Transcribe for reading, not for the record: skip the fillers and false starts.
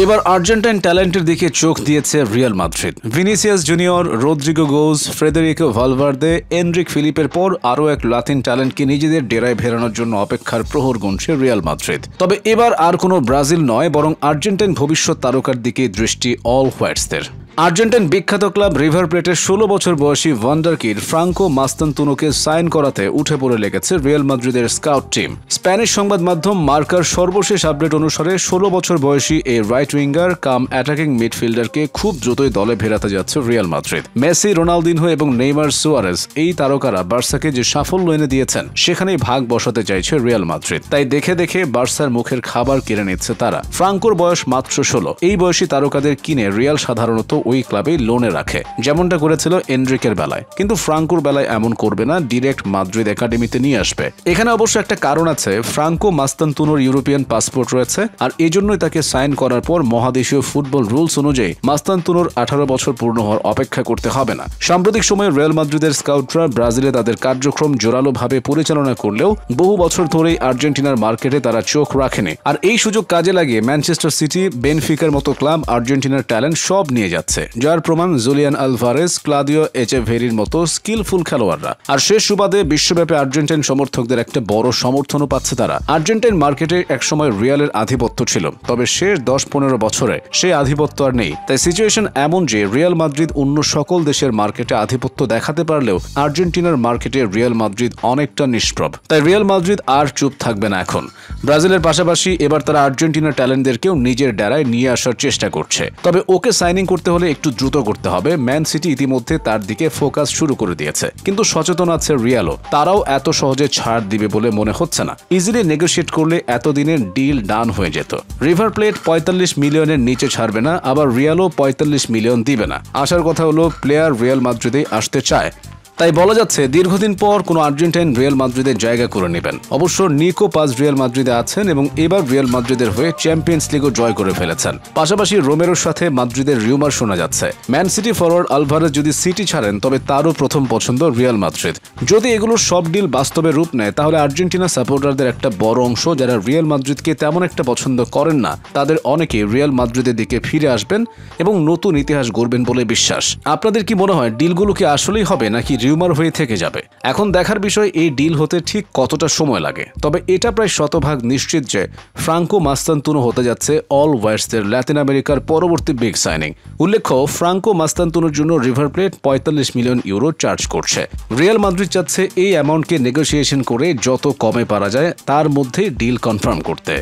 এবার আর্জেন্টাইন ট্যালেন্টের দিকে চোখ দিয়েছে Real Madrid. Vinicius Junior, Rodrygo Goes, Federico Valverde, Endrick ফিলিপের পর আরও এক লাতিন ট্যালেন্টকে নিজেদের ডেরায় ফেরানোর জন্য অপেক্ষার প্রহর গুনছে রিয়াল মাদ্রিদ। তবে এবার আর কোনো ব্রাজিল নয়, বরং আর্জেন্টাইন ভবিষ্যৎ তারকার দিকে দৃষ্টি অল হোয়াইটসদের। আর্জেন্টাইন বিখ্যাত ক্লাব রিভার প্লেটের 16 বছর বয়সী ওয়ান্ডারকিড ফ্রাঙ্কো মাস্তানতুনোকে সাইন করাতে উঠে পড়ে লেগেছে রিয়াল মাদ্রিদের স্কাউট টিম। স্প্যানিশ সংবাদ মাধ্যম মার্কার সর্বশেষ আপডেট অনুসারে 16 বছর বয়সী এই রাইট উইঙ্গার কাম অ্যাটাকিং মিডফিল্ডারকে খুব দ্রুতই দলে ফেরাতে যাচ্ছে রিয়াল মাদ্রিদ। মেসি, রোনালদিনহো এবং নেইমার সুয়ারেজ এই তারকারা বার্সাকে যে সাফল্য এনে দিয়েছেন সেখানেই ভাগ বসাতে চাইছে রিয়াল মাদ্রিদ। তাই দেখে দেখে বার্সার মুখের খাবার কেড়ে নিচ্ছে তারা। ফ্রাঙ্কোর বয়স মাত্র 16। এই বয়সী তারকাদের কিনে রিয়াল সাধারণত ওই ক্লাবে লোনে রাখে, যেমনটা করেছিল এনরিকের বেলায়। কিন্তু ফ্রাঙ্কোর বেলায় এমন করবে না, ডিরেক্ট মাদ্রিদ একাডেমিতে নিয়ে আসবে। এখানে অবশ্য একটা কারণ আছে, ফ্রাঙ্কো মাস্তানতুনোর ইউরোপিয়ান পাসপোর্ট রয়েছে, আর এজন্যই তাকে সাইন করার পর মহাদেশীয় ফুটবল রুলস অনুযায়ী মাস্তানতুনোর 18 বছর পূর্ণ হওয়ার অপেক্ষা করতে হবে না। সাম্প্রতিক সময়ে রিয়াল মাদ্রিদের স্কাউটরা ব্রাজিলে তাদের কার্যক্রম জোরালোভাবে পরিচালনা করলেও বহু বছর ধরেই আর্জেন্টিনার মার্কেটে তারা চোখ রাখেনি। আর এই সুযোগ কাজে লাগিয়ে ম্যানচেস্টার সিটি, বেনফিকার মতো ক্লাব আর্জেন্টিনার ট্যালেন্ট সব নিয়ে যাচ্ছে, যার প্রমাণ জুলিয়ান আলভারেজ, ক্লাদিও এচেভেরির মতো স্কিলফুল খেলোয়াড়রা। আর শেষ সুবাদে বিশ্বব্যাপী আর্জেন্টাইন সমর্থকদের একটা বড় সমর্থনও পাচ্ছে তারা। আর্জেন্টাইন মার্কেটে একসময় রিয়ালের আধিপত্য ছিল, তবে শেষ 10-15 বছরে সেই আধিপত্য আর নেই। তাই সিচুয়েশন এমন যে রিয়াল মাদ্রিদ অন্য সকল দেশের মার্কেটে আধিপত্য দেখাতে পারলেও আর্জেন্টিনার মার্কেটে রিয়াল মাদ্রিদ অনেকটা নিষ্প্রভ। তাই রিয়াল মাদ্রিদ আর চুপ থাকবে না এখন। ব্রাজিলের পাশাপাশি এবার তারা আর্জেন্টিনার ট্যালেন্টদেরকেও নিজের ডেরায় নিয়ে আসার চেষ্টা করছে। তবে ওকে সাইনিং করতে হলে একটু দ্রুত করতে হবে। ম্যান সিটি ইতিমধ্যে তার দিকে ফোকাস শুরু করে দিয়েছে, কিন্তু সচেতন আছে রিয়ালও। তারাও এত সহজে ছাড় দিবে বলে মনে হচ্ছে না। ইজিলি নেগোশিয়েট করলে এতদিনের ডিল ডান হয়ে যেত। রিভার প্লেট 45 মিলিয়নের নিচে ছাড়বে না, আবার রিয়ালও 45 মিলিয়ন দিবে না। আসার কথা হলো প্লেয়ার রিয়াল মাদ্রিদে আসতে চায়। তাই বলা যাচ্ছে দীর্ঘদিন পর কোনো আর্জেন্টাইন রিয়াল মাদ্রিদের জায়গা করে নেবেন। অবশ্য নিকো পাস রিয়াল মাদ্রিদে আছেন এবং এবার রিয়াল মাদ্রিদের হয়ে চ্যাম্পিয়ন্স লিগও জয় করে ফেলেছেন। পাশাপাশি রোমেরোর সাথে মাদ্রিদের রিউমার শোনা যাচ্ছে। ম্যান সিটি ফরওয়ার্ড আলভারেজ যদি সিটি ছাড়েন তবে তারও প্রথম পছন্দ রিয়াল মাদ্রিদ। যদি এগুলোর সব ডিল বাস্তবে রূপ নেয় তাহলে আর্জেন্টিনা সাপোর্টারদের একটা বড় অংশ যারা রিয়াল মাদ্রিদকে তেমন একটা পছন্দ করেন না, তাদের অনেকে রিয়াল মাদ্রিদের দিকে ফিরে আসবেন এবং নতুন ইতিহাস গড়বেন বলে বিশ্বাস। আপনাদের কি মনে হয় ডিলগুলো কি আসলেই হবে নাকি রিউমার হয়ে থেকে যাবে? এখন দেখার বিষয় এই ডিল হতে ঠিক কতটা সময় লাগে। তবে এটা প্রায় শতভাগ নিশ্চিত যে ফ্রাঙ্কো মাস্তানতুনো হতে যাচ্ছে অল হোয়াইটসদের লাতিন আমেরিকার পরবর্তী বিগ সাইনিং। উল্লেখ্য, ফ্রাঙ্কো মাস্তানতুনোর জন্য river plate 45 million euro charge করছে। রিয়াল মাদ্রিদ চাচ্ছে এই অ্যামাউন্টকে নেগোসিয়েশন করে যত কমে পারা যায় তার মধ্যেই ডিল কনফার্ম করতে।